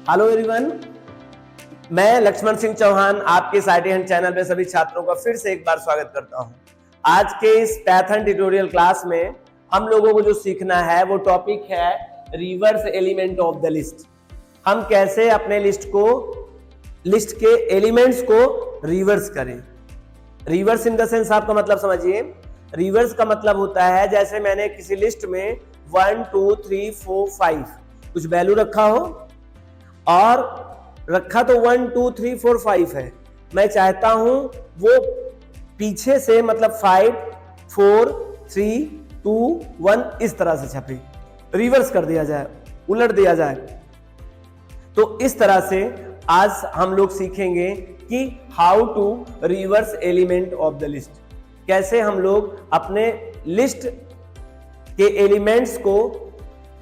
Hello everyone, मैं लक्ष्मण सिंह चौहान आपके साइटी hand channel पे सभी छात्रों का फिर से एक बार स्वागत करता हूं। आज के इस पैथन ट्यूटोरियल क्लास में हम लोगों को जो सीखना है वो टॉपिक है reverse element of the list. हम कैसे अपने लिस्ट के एलिमेंट्स को रिवर्स करें। रिवर्स इन द सेंस आपका मतलब समझिए। रिवर्स का मतलब होता है जैसे मैंने किसी लिस्ट में 1 2 3 4 5 कुछ वैल्यू रखा हो और रखा तो 1 2 3 4 5 है, मैं चाहता हूं वो पीछे से मतलब 5 4 3 2 1 इस तरह से छपे, रिवर्स कर दिया जाए, उलट दिया जाए। तो इस तरह से आज हम लोग सीखेंगे कि how to reverse element of the list, कैसे हम लोग अपने लिस्ट के एलिमेंट्स को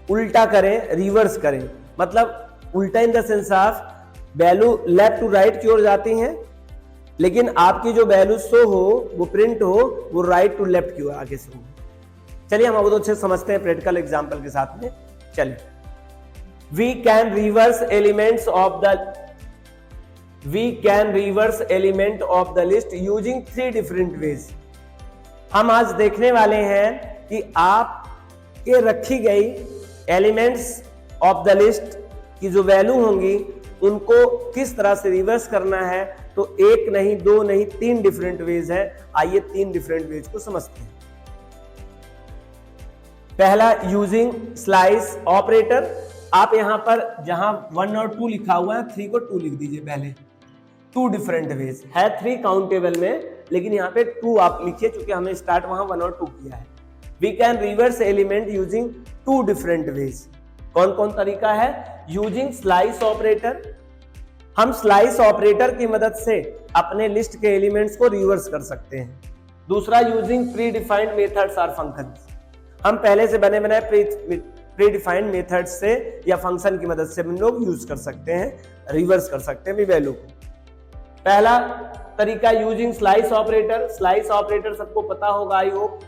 उल्टा करें, रिवर्स करें। मतलब उल्टा in the sense of value left to right की ओर जाती हैं, लेकिन आपकी जो वैल्यू शो हो वो प्रिंट हो वो राइट टू लेफ्ट की ओर आगे से हो। चलिए हम बहुत अच्छे समझते हैं प्रैक्टिकल एग्जांपल के साथ में। चलिए, we can reverse element of the list using 3 different ways. हम आज देखने वाले हैं कि आप के रखी गई एलिमेंट्स ऑफ द लिस्ट की जो वैल्यू होंगी उनको किस तरह से रिवर्स करना है। तो एक नहीं, दो नहीं, 3 डिफरेंट वेज है। आइए 3 डिफरेंट वेज को समझते हैं। पहला, यूजिंग स्लाइस ऑपरेटर। आप यहां पर जहां 1 और 2 लिखा हुआ है 3 को 2 लिख दीजिए पहले। 2 डिफरेंट वेज है, 3 काउंटेबल में, लेकिन यहां पे 2 आप लिखिए क्योंकि हमने स्टार्ट वहां 1 और 2 किया है। We can reverse element using 2 different ways. कौन कौन तरीका है? यूजिंग स्लाइस ऑपरेटर, हम स्लाइस ऑपरेटर की मदद से अपने लिस्ट के एलिमेंट्स को रिवर्स कर सकते हैं। दूसरा, यूजिंग प्री डिफाइंड मेथड्स और फंक्शंस, हम पहले से बने बनाए प्री डिफाइंड मेथड्स से या फंक्शन की मदद से हम लोग यूज कर सकते हैं, रिवर्स कर सकते हैं वैल्यू को। पहला तरीका using slice operator. Slice operator सबको पता होगा, आई होप।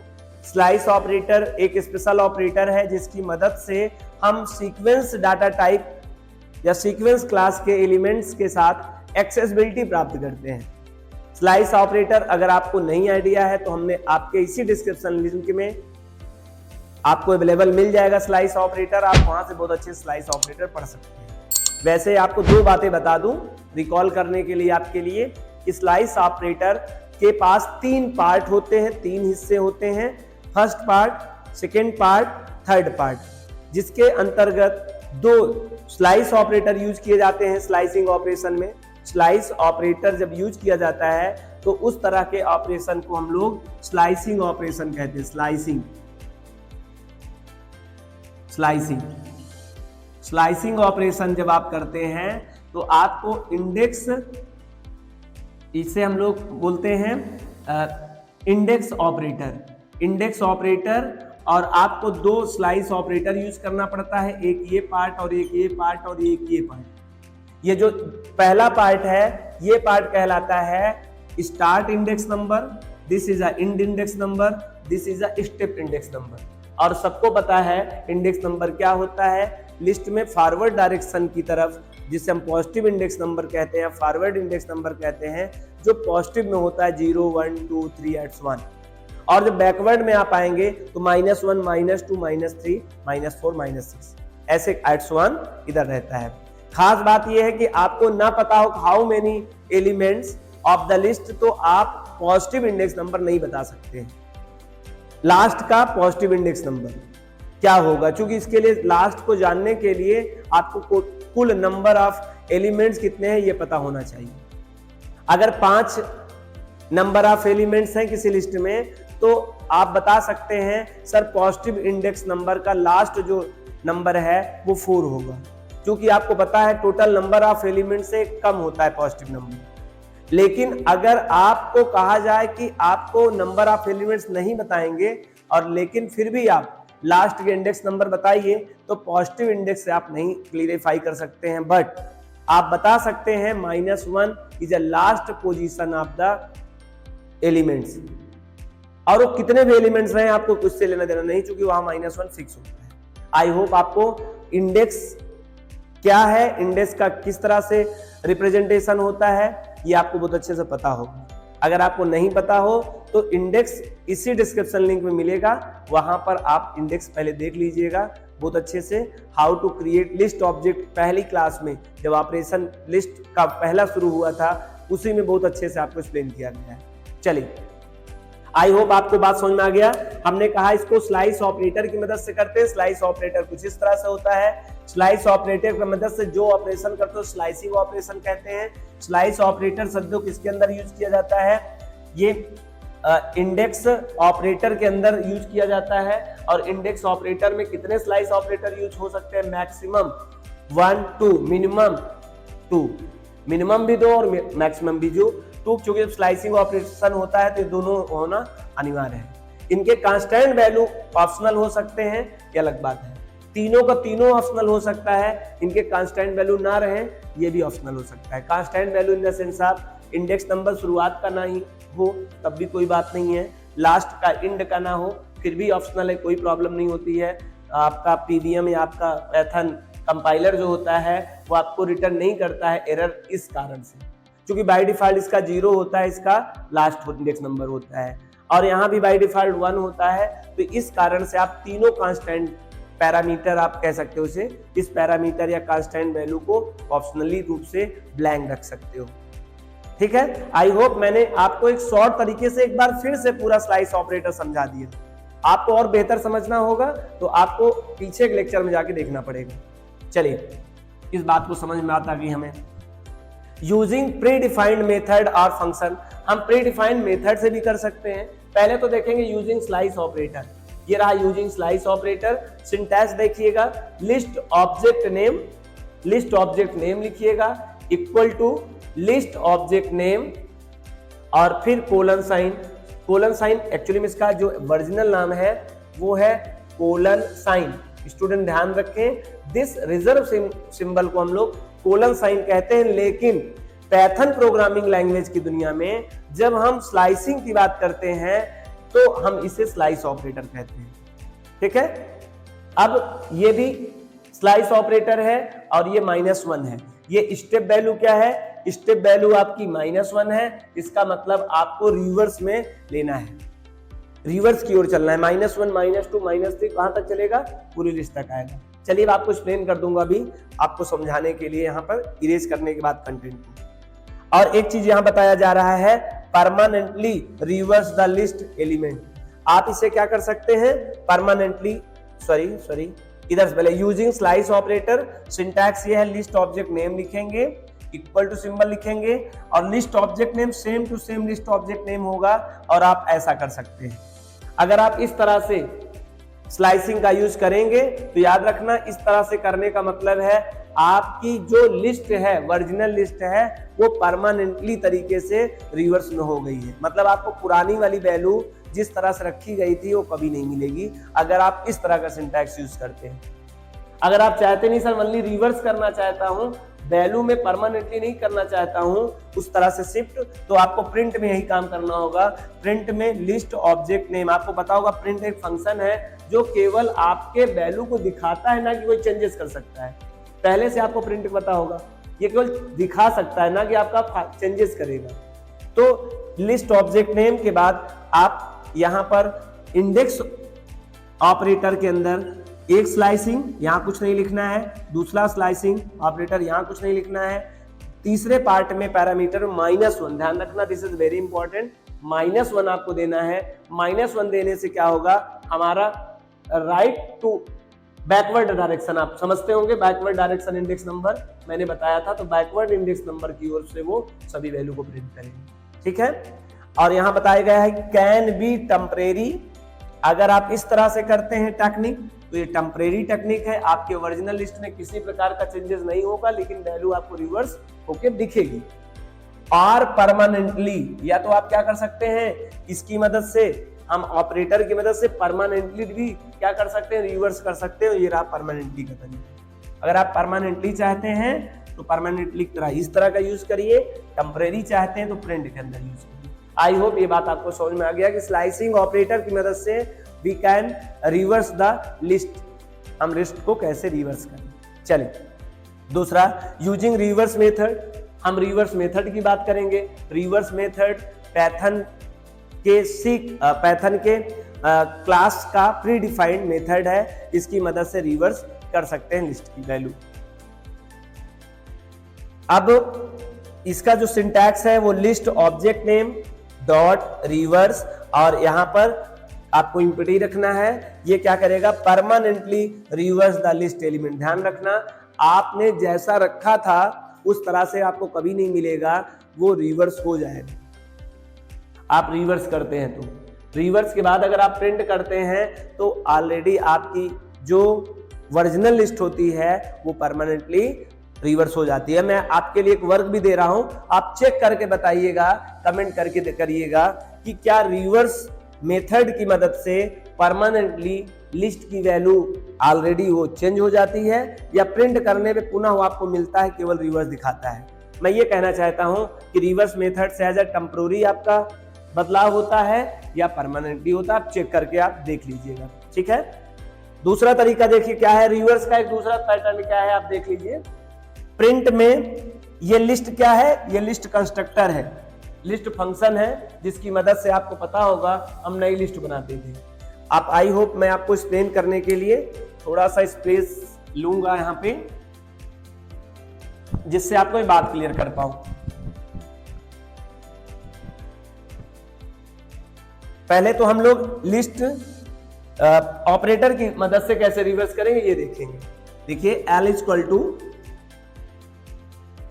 स्लाइस ऑपरेटर एक स्पेशल ऑपरेटर है जिसकी मदद से हम सीक्वेंस डाटा टाइप या सीक्वेंस क्लास के एलिमेंट्स के साथ एक्सेसिबिलिटी प्राप्त करते हैं। स्लाइस ऑपरेटर अगर आपको नहीं आइडिया है तो हमने आपके इसी डिस्क्रिप्शन लिंक में आपको अवेलेबल मिल जाएगा स्लाइस ऑपरेटर, आप वहां से बहुत अच्छे स्लाइस ऑपरेटर पढ़ सकते हैं। वैसे आपको 2 बातें बता दूं रिकॉल करने के लिए आपके लिए कि स्लाइस ऑपरेटर के पास 3 पार्ट होते हैं, 3 हिस्से होते हैं। First part, second part, third part, जिसके अंतर्गत 2 स्लाइस ऑपरेटर यूज किए जाते हैं स्लाइसिंग ऑपरेशन में। स्लाइस ऑपरेटर जब यूज किया जाता है तो उस तरह के ऑपरेशन को हम लोग स्लाइसिंग ऑपरेशन कहते हैं। स्लाइसिंग ऑपरेशन जब आप करते हैं तो आपको इंडेक्स, इसे हम लोग बोलते हैं इंडेक्स ऑपरेटर, और आपको 2 स्लाइस ऑपरेटर यूज करना पड़ता है, एक ये पार्ट और एक ये पार्ट और एक ये पार्ट। ये जो पहला पार्ट है ये पार्ट कहलाता है start index number, this is a and index number, this is a step index number. और सबको पता है इंडेक्स नंबर क्या होता है, लिस्ट में फॉरवर्ड डायरेक्शन की तरफ, जिसे हम पॉजिटिव इंडेक्स नंबर कहते हैं, फॉरवर्ड इंडेक्स नंबर कहते हैं, जो पॉजिटिव में होता है 0 1 2 3 1। और जब बैकवर्ड में आप आएंगे तो -1 -2 -3 -4 -6 ऐसे @1 इधर रहता है। खास बात यह है कि आपको ना पता हो how many elements of the list, तो आप पॉजिटिव इंडेक्स नंबर नहीं बता सकते हैं। लास्ट का पॉजिटिव इंडेक्स नंबर क्या होगा, क्योंकि इसके लिए लास्ट को जानने के लिए आपको कुल नंबर ऑफ एलिमेंट्स कितने हैं ये पता होना चाहिए। अगर 5 नंबर ऑफ एलिमेंट्स हैं किसी लिस्ट में तो आप बता सकते हैं सर पॉजिटिव इंडेक्स नंबर का लास्ट जो नंबर है वो 4 होगा, क्योंकि आपको पता है टोटल नंबर ऑफ एलिमेंट से कम होता है पॉजिटिव नंबर। लेकिन अगर आपको कहा जाए कि आपको नंबर ऑफ एलिमेंट्स नहीं बताएंगे और लेकिन फिर भी आप लास्ट के इंडेक्स नंबर बताइए, तो पॉजिटिव इंडेक्स से आप नहीं क्लियरिफाई कर सकते हैं, बट आप बता सकते हैं -1 is a last position of the elements. और वो कितने भी एलिमेंट्स रहे आपको उससे लेना देना नहीं, क्योंकि वहां -1 फिक्स होता है। आई होप आपको इंडेक्स क्या है, इंडेक्स का किस तरह से रिप्रेजेंटेशन होता है, ये आपको बहुत अच्छे से पता होगा। अगर आपको नहीं पता हो तो इंडेक्स इसी डिस्क्रिप्शन लिंक में मिलेगा, वहां पर आप इंडेक्स पहले देख लीजिएगा बहुत अच्छे से। How to create list object पहली क्लास में जब ऑपरेशन लिस्ट का पहला शुरू हुआ था उसी में बहुत अच्छे से आपको एक्सप्लेन किया गया है। चलिए, आई होप आपको बात समझ में आ गया। हमने कहा इसको स्लाइस ऑपरेटर की मदद से करते हैं। स्लाइस ऑपरेटर कुछ इस तरह से होता है। स्लाइस ऑपरेटर की मदद से जो ऑपरेशन करते हो स्लाइसिंग ऑपरेशन कहते हैं। स्लाइस ऑपरेटर शब्दों किसके अंदर यूज किया जाता है, ये इंडेक्स ऑपरेटर के अंदर यूज किया जाता है। और इंडेक्स ऑपरेटर में कितने स्लाइस ऑपरेटर यूज हो सकते हैं, मैक्सिमम 1 2, मिनिमम 2, मिनिमम भी 2 और मैक्सिमम भी 2। चूंकि जब स्लाइसिंग ऑपरेशन होता है तो ये दोनों होना अनिवार्य है। इनके कांस्टेंट वैल्यू ऑप्शनल हो सकते हैं, ये अलग बात है। तीनों का तीनों ऑप्शनल हो सकता है, इनके कांस्टेंट वैल्यू ना रहे ये भी ऑप्शनल हो सकता है। Constant value in the sense आप इंडेक्स नंबर शुरुआत का ना ही हो तब भी कोई बात नहीं है, लास्ट का इंड का ना हो फिर भी ऑप्शनल है, कोई प्रॉब्लम नहीं होती है। आपका पीवीएम या आपका पाइथन कंपाइलर जो होता है वो आपको रिटर्न नहीं करता है एरर इस कारण से, क्योंकि बाय डिफॉल्ट इसका 0 होता है, इसका लास्ट इंडेक्स नंबर होता है, और यहाँ भी बाय डिफॉल्ट 1 होता है। तो इस कारण से आप तीनों कांस्टेंट पैरामीटर आप कह सकते हो उसे, इस पैरामीटर या कांस्टेंट वैल्यू को ऑप्शनली रूप से ब्लैंक रख सकते हो। ठीक है, आई होप मैंने आपको एक शॉर्ट तरीके से एक बार फिर से पूरा स्लाइस ऑपरेटर समझा दिया। आपको और बेहतर समझना होगा तो आपको पीछे के लेक्चर में जाके देखना पड़ेगा। चलिए, इस बात को समझ में आता कि हमें यूजिंग प्री डिफाइंड मेथड और फंक्शन, हम प्री डिफाइंड मेथड से भी कर सकते हैं। पहले तो देखेंगे यूजिंग स्लाइस ऑपरेटर, ये रहा यूजिंग स्लाइस ऑपरेटर। सिंटैक्स देखिएगा, list object name, list object name लिखिएगा equal to list object name और फिर colon sign. Colon sign actually में इसका जो ओरिजिनल नाम है वो है कोलन साइन। स्टूडेंट ध्यान रखें, दिस रिजर्व सिंबल को हम लोग कोलन साइन कहते हैं, लेकिन पाइथन प्रोग्रामिंग लैंग्वेज की दुनिया में जब हम स्लाइसिंग की बात करते हैं तो हम इसे स्लाइस ऑपरेटर कहते हैं। ठीक है, अब ये भी स्लाइस ऑपरेटर है और ये -1 है। ये स्टेप वैल्यू क्या है, स्टेप वैल्यू आपकी -1 है, इसका मतलब आपको रिवर्स में लेना है, रिवर्स की ओर चलना है। -1 -2 -3 कहां तक चलेगा, पूरी लिस्ट तक आएगा। चलिए अब आपको एक्सप्लेन कर दूंगा अभी आपको समझाने के लिए, यहाँ पर इरेज करने के बाद कंटेंट को। और एक चीज यहाँ बताया जा रहा है, permanently reverse the list element. आप इसे क्या कर सकते हैं, परमानेंटली सॉरी इधर से पहले यूजिंग स्लाइस ऑपरेटर, सिंटैक्स ये है, लिस्ट ऑब्जेक्ट नेम लिखेंगे इक्वल टू सिंबल लिखेंगे और list object name same to same list object name होगा। और आप ऐसा कर सकते हैं, अगर आप इस तरह से स्लाइसिंग का यूज करेंगे तो याद रखना, इस तरह से करने का मतलब है आपकी जो लिस्ट है, ओरिजिनल लिस्ट है, वो परमानेंटली तरीके से रिवर्स में हो गई है। मतलब आपको पुरानी वाली वैल्यू जिस तरह से रखी गई थी वो कभी नहीं मिलेगी अगर आप इस तरह का सिंटैक्स यूज करते हैं। अगर आप चाहते नहीं सर ओनली रिवर्स करना चाहता हूं, वैल्यू में परमानेंटली नहीं करना चाहता हूं उस तरह से शिफ्ट, तो आपको प्रिंट में यही काम करना होगा। प्रिंट में लिस्ट ऑब्जेक्ट नेम, आपको पता होगा प्रिंट एक फंक्शन है जो केवल आपके वैल्यू को दिखाता है, ना कि कोई चेंजेस कर सकता है। पहले से आपको प्रिंट पता होगा, ये केवल दिखा सकता है ना कि आपका चेंजेस करेगा। तो लिस्ट ऑब्जेक्ट नेम के बाद आप यहां पर इंडेक्स ऑपरेटर के अंदर एक स्लाइसिंग, यहां कुछ नहीं लिखना है, दूसरा स्लाइसिंग ऑपरेटर, यहां कुछ नहीं लिखना है, तीसरे पार्ट में पैरामीटर -1, ध्यान रखना दिस इज वेरी इंपॉर्टेंट, -1 आपको देना है। -1 देने से क्या होगा, हमारा राइट टू बैकवर्ड डायरेक्शन, आप समझते होंगे बैकवर्ड डायरेक्शन इंडेक्स नंबर मैंने बताया था, तो बैकवर्ड इंडेक्स नंबर की ओर से वो सभी वैल्यू को प्रिंट करेंगे। ठीक है, और यहां बताया गया है कैन बी टेम्परेरी। अगर आप इस तरह से करते हैं टेक्निक तो ये टेम्परेरी टेक्निक है, आपके ओरिजिनल लिस्ट में किसी प्रकार का चेंजेस नहीं होगा, लेकिन वैल्यू आपको रिवर्स होके दिखेगी। और परमानेंटली, या तो आप क्या कर सकते हैं, इसकी मदद से हम ऑपरेटर की मदद से परमानेंटली भी क्या कर सकते हैं, रिवर्स कर सकते हैं। ये रहा परमानेंटली का तरीका। अगर आप परमानेंटली चाहते हैं तो परमानेंटली इस तरह का यूज करिए, टेम्परेरी चाहते हैं तो प्रिंट के अंदर यूज करिए। आई होप ये बात आपको समझ में आ गया कि स्लाइसिंग ऑपरेटर की मदद से we can reverse the list, हम लिस्ट को कैसे रिवर्स करें। चलिए दूसरा यूजिंग रिवर्स मेथड, हम रिवर्स मेथड की बात करेंगे। रिवर्स मेथड पैथन के क्लास का प्री डिफाइंड मेथड है, इसकी मदद से रिवर्स कर सकते हैं लिस्ट की वैल्यू। अब इसका जो सिंटैक्स है वो list object name dot reverse, और यहां पर आपको इंपटी रखना है, ये क्या करेगा, permanently reverse the list element. ध्यान रखना, आपने जैसा रखा था उस तरह से आपको कभी नहीं मिलेगा, वो रिवर्स हो जाएगा। आप रिवर्स करते हैं तो रिवर्स के बाद अगर आप प्रिंट करते हैं तो ऑलरेडी आपकी जो ओरिजिनल लिस्ट होती है वो परमानेंटली रिवर्स हो जाती है। मैं आपके लिए एक वर्क भी दे रहा हूं, आप चेक करके बताइएगा, कमेंट करके करिएगा कि क्या रिवर्स मेथड की मदद से परमानेंटली लिस्ट की वैल्यू ऑलरेडी वो चेंज हो जाती है, या प्रिंट करने पे पुनः वो आपको मिलता है, केवल रिवर्स दिखाता है। मैं ये कहना चाहता हूं कि रिवर्स मेथड से एज अ टेम्पोररी आपका बदलाव होता है या परमानेंटली होता है, आप चेक करके आप देख लीजिएगा, ठीक है। दूसरा तरीका देखिए क्या है, रिवर्स का एक दूसरा पैटर्न क्या है, आप देख लीजिए। प्रिंट में ये लिस्ट क्या है, ये लिस्ट कंस्ट्रक्टर है, लिस्ट फंक्शन है, जिसकी मदद से आपको पता होगा हम नई लिस्ट बनाते थे। आप आई होप मैं आपको एक्सप्लेन करने के लिए थोड़ा सा स्पेस लूंगा यहां पे, जिससे आपको ये बात क्लियर कर पाऊं। पहले तो हम लोग लिस्ट ऑपरेटर की मदद से कैसे रिवर्स करेंगे ये देखेंगे। देखिए L इक्वल टू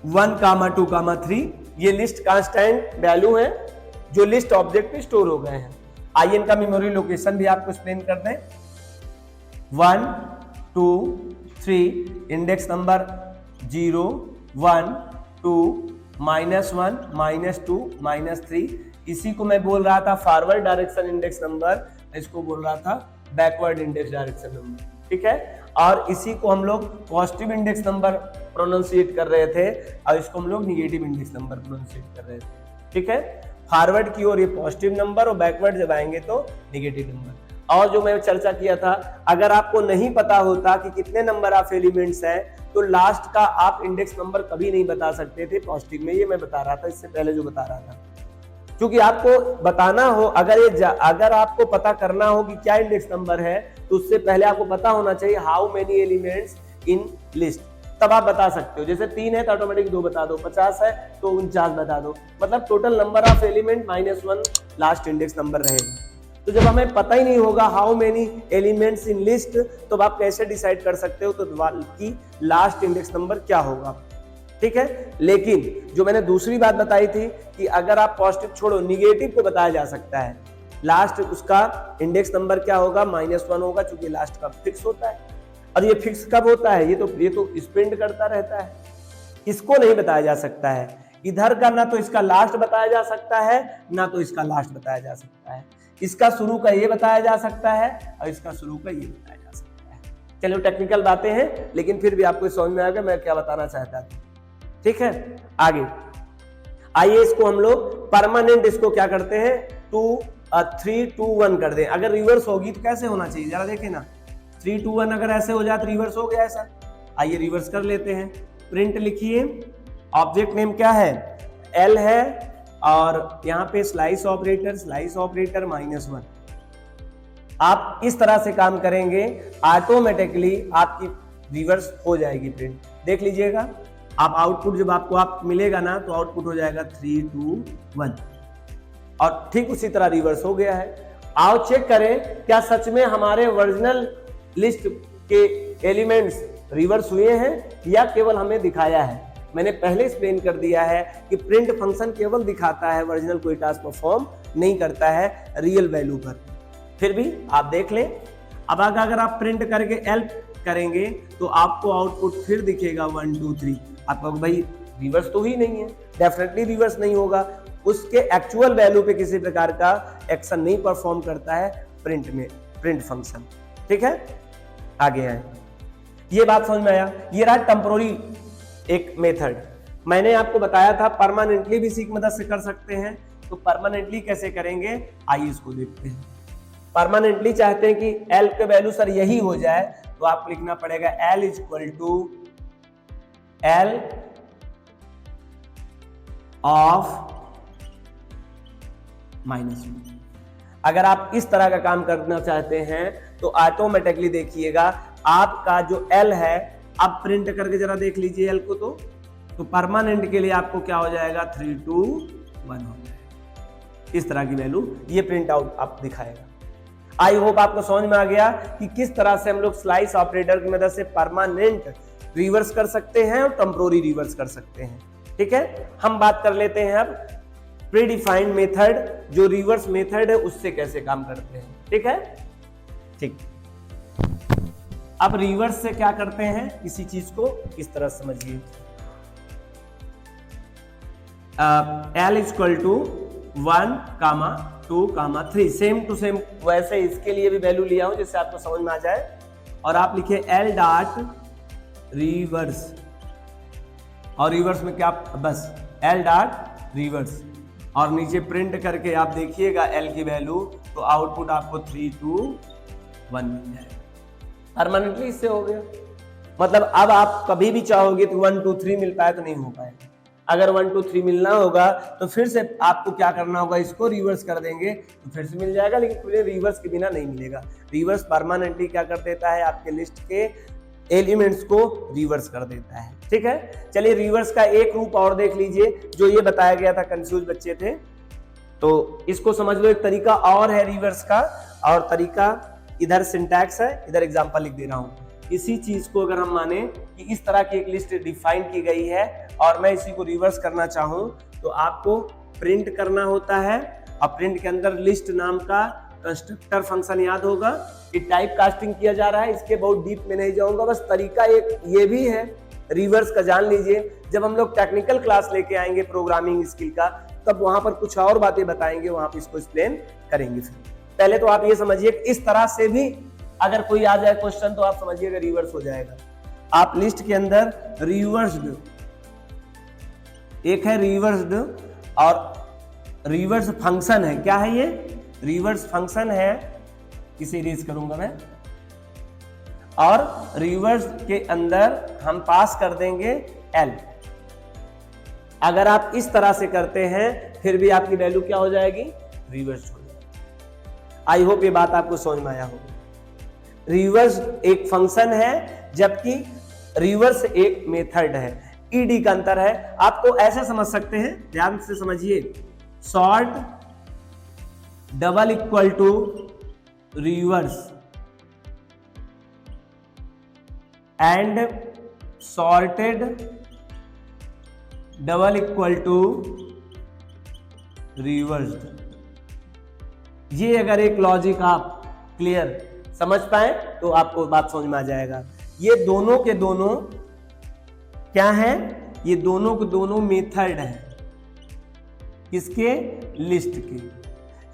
1, 2, 3, ये लिस्ट कांस्टेंट वैल्यू है जो लिस्ट ऑब्जेक्ट में स्टोर हो गए हैं। आइए इनका मेमोरी लोकेशन भी आपको एक्सप्लेन कर दें। 1, 2, 3, इंडेक्स नंबर 0, 1, 2, -1, -2, -3, इसी को मैं बोल रहा था फॉरवर्ड डायरेक्शन इंडेक्स नंबर, इसको बोल रहा था बैकवर्ड इंडेक्स डायरेक्शन नंबर, ठीक है। और इसी को हम लोग पॉजिटिव इंडेक्स नंबर प्रोनाउंसिएट कर रहे थे, और इसको हम लोग निगेटिव इंडेक्स नंबर प्रोनाउंसिएट कर रहे थे, ठीक है। फॉरवर्ड की ओर ये पॉजिटिव नंबर और बैकवर्ड जब आएंगे तो निगेटिव नंबर। और जो मैं चर्चा किया था, अगर आपको नहीं पता होता कि कितने नंबर ऑफ एलिमेंट्स हैं तो लास्ट का आप इंडेक्स नंबर कभी नहीं बता सकते थे पॉजिटिव में, ये मैं बता रहा था इससे पहले जो बता रहा था। क्योंकि आपको बताना हो, अगर आपको पता करना हो कि क्या इंडेक्स नंबर है, तो उससे पहले आपको पता होना चाहिए how many elements in list, तब आप बता सकते हो। जैसे 3 है तो ऑटोमेटिक 2 बता दो, 50 है तो 49 बता दो, मतलब total number of element -1 last index number रहेगा। तो जब हमें पता ही नहीं होगा how many elements in list, तो आप कैसे डिसाइड कर सकते हो तो कि लास्ट इंडेक्स नंबर क्या होगा, ठीक है। लेकिन जो मैंने दूसरी बात बताई थी कि अगर आप पॉजिटिव छोड़ो, निगेटिव को बताया जा सकता है, लास्ट उसका इंडेक्स नंबर क्या होगा, -1 होगा, क्योंकि लास्ट का फिक्स होता है। और ये फिक्स कब होता है, ये तो स्पेंड करता रहता है, इसको नहीं बताया जा सकता है। इधर का ना तो इसका लास्ट बताया जा सकता है, ना तो इसका लास्ट बताया जा सकता है। इसका शुरू का ये बताया जा सकता है और इसका शुरू का ये बताया जा सकता है। चलो टेक्निकल बातें हैं, लेकिन फिर भी आपको समझ में आएगा मैं क्या बताना चाहता था, ठीक है। आगे आइए इसको हम लोग परमानेंट, इसको क्या करते हैं 2, 3, 2, 1 कर दें। अगर रिवर्स होगी तो कैसे होना चाहिए जरा देखें ना, 3, 2, 1 अगर ऐसे हो जाए तो रिवर्स हो गया ऐसा। आइए रिवर्स कर लेते हैं। प्रिंट लिखिए, ऑब्जेक्ट नेम क्या है, L है, और यहाँ पे स्लाइस ऑपरेटर -1। आप इस तरह से काम करेंगे, ऑटोमेटिकली आपकी रिवर्स हो जाएगी प्रिंट। देख लीजिएगा आप आउटपुट, जब आप मिलेगा ना तो आउटपुट हो जाएगा 3, 2, 1, और ठीक उसी तरह रिवर्स हो गया है। आओ चेक करें क्या सच में हमारे ओरिजिनल लिस्ट के एलिमेंट्स रिवर्स हुए हैं या केवल हमें दिखाया है। मैंने पहले एक्सप्लेन कर दिया है कि प्रिंट फंक्शन केवल दिखाता है, ओरिजिनल कोई टास्क परफॉर्म नहीं करता है रियल वैल्यू पर। फिर भी आप देख लें, अब अगर आप प्रिंट करके L करेंगे तो आपको आउटपुट फिर दिखेगा 1, 2, 3। आप कहोगे भाई रिवर्स तो ही नहीं है, डेफिनेटली रिवर्स नहीं होगा, उसके एक्चुअल वैल्यू पे किसी प्रकार का एक्शन नहीं परफॉर्म करता है प्रिंट में, प्रिंट फंक्शन, ठीक है। आगे आए, ये बात समझ में आया। ये रहा टेम्पोररी एक मेथड। मैंने आपको बताया था परमानेंटली भी इसी की मदद से कर सकते हैं, तो परमानेंटली कैसे करेंगे आइए इसको देखते हैं। परमानेंटली चाहते हैं कि L के वैल्यू सर यही हो जाए, तो आपको लिखना पड़ेगा L equal to L of -1। अगर आप इस तरह का काम करना चाहते हैं तो ऑटोमेटिकली देखिएगा आपका जो L है, आप प्रिंट करके जरा देख लीजिए L को, तो परमानेंट के लिए आपको क्या हो जाएगा 3 to 1 हो जाएगा। इस तरह की वैल्यू ये प्रिंट आउट आप दिखाएगा। आई होप आपको समझ में आ गया कि किस तरह से हम लोग स्लाइस ऑपरेटर की मदद से परमानेंट रिवर्स कर सकते हैं और टेम्पोररी रिवर्स कर सकते हैं। ठीक है, हम बात कर लेते हैं अब प्रीडिफाइंड मेथड, जो रिवर्स मेथड है उससे कैसे काम करते हैं। ठीक है, ठीक। अब रिवर्स से क्या करते हैं, किसी चीज को इस तरह समझिए। L equal to 1, 2, 3, same to same वैसे इसके लिए भी वैल्यू लिया हूं जिससे आपको समझ में आ जाए। और आप लिखिए L डॉट रिवर्स, और रिवर्स में क्या, बस L डॉट रिवर्स, और नीचे प्रिंट करके आप देखिएगा L की वैल्यू, तो आउटपुट आपको 3 to 1 मिल जाएगा। परमानेंटली इससे हो गया। मतलब अब आप कभी भी चाहोगे तो 1 2 3 मिल पाए तो नहीं हो पाएगा। अगर 1 2 3 मिलना होगा तो फिर से आपको क्या करना होगा, इसको रिवर्स कर देंगे तो फिर से मिल जाएगा, लेकिन पूरे रिवर्स के बिना नहीं मिलेगा। रिवर्स परमानेंटली क्या कर देता है, आपके लिस्ट के एलिमेंट्स को रिवर्स कर देता है। ठीक है, चलिए रिवर्स का एक रूप और देख लीजिए, जो ये बताया गया था, कंफ्यूज बच्चे थे तो इसको समझ लो। एक तरीका और है रिवर्स का, और तरीका इधर सिंटैक्स है, इधर एग्जांपल लिख दे रहा हूं। इसी चीज को अगर हम माने कि इस तरह की एक लिस्ट डिफाइन की गई है और मैं इसी को रिवर्स करना चाहूं, तो आपको प्रिंट करना होता है, और प्रिंट के अंदर लिस्ट नाम का कंस्ट्रक्टर फंक्शन याद होगा कि टाइप कास्टिंग किया जा रहा है। इसके बहुत डीप में नहीं जाऊंगा, बस तरीका एक ये भी है रिवर्स का, जान लीजिए। जब हम लोग टेक्निकल क्लास लेके आएंगे प्रोग्रामिंग स्किल का, तब वहां पर कुछ और बातें बताएंगे, वहां पर इसको एक्सप्लेन करेंगे। फिर पहले तो आप ये समझिए कि इस तरह से भी अगर कोई आ जाए क्वेश्चन तो आप समझिएगा रिवर्स हो जाएगा। आप लिस्ट के अंदर रिवर्स्ड, एक है रिवर्स्ड, और रिवर्स फंक्शन है। क्या है ये, रिवर्स फंक्शन है, इसे इरेज करूंगा मैं, और रिवर्स के अंदर हम पास कर देंगे L। अगर आप इस तरह से करते हैं फिर भी आपकी वैल्यू क्या हो जाएगी, रिवर्स हो जाएगी। आई होप ये बात आपको समझ में आया होगा। रिवर्स एक फंक्शन है, जबकि रिवर्स एक मेथड है। ईडी का अंतर है, आपको ऐसे समझ सकते हैं, ध्यान से समझिए। Sort double equal to reverse and sorted double equal to reversed. ये अगर एक लॉजिक आप क्लियर समझ पाए तो आपको बात समझ में आ जाएगा। ये दोनों के दोनों क्या हैं, ये दोनों के दोनों मेथड हैं किसके, लिस्ट के।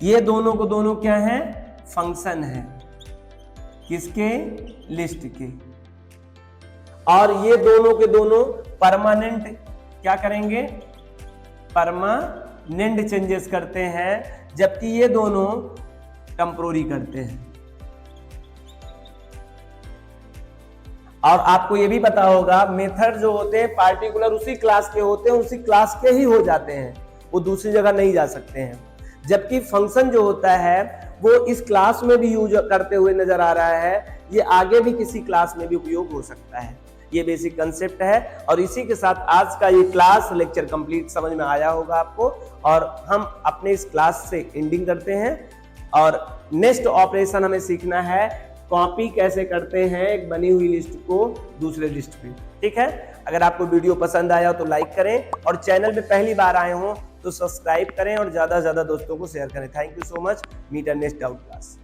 ये दोनों को दोनों क्या हैं, फंक्शन है किसके, लिस्ट के। और ये दोनों के दोनों परमानेंट क्या करेंगे, परमानेंट चेंजेस करते हैं, जबकि ये दोनों टेम्पोररी करते हैं। और आपको ये भी पता होगा मेथड जो होते हैं पार्टिकुलर उसी क्लास के होते हैं, उसी क्लास के ही हो जाते हैं, वो दूसरी जगह नहीं जा सकते हैं। जबकि फंक्शन जो होता है वो इस क्लास में भी यूज करते हुए नजर आ रहा है, ये आगे भी किसी क्लास में भी उपयोग हो सकता है। ये बेसिक कंसेप्ट है, और इसी के साथ आज का ये क्लास लेक्चर कंप्लीट समझ में आया होगा आपको, और हम अपने इस क्लास से एंडिंग करते हैं। और नेक्स्ट ऑपरेशन हमें सीखना है, कॉपी कैसे करते हैं एक बनी हुई लिस्ट को दूसरे लिस्ट पे। ठीक है, अगर आपको वीडियो पसंद आया तो लाइक करें, और चैनल पे पहली बार आए हो तो सब्सक्राइब करें, और ज्यादा से ज्यादा दोस्तों को शेयर करें। Thank you so much. Meet next doubt class.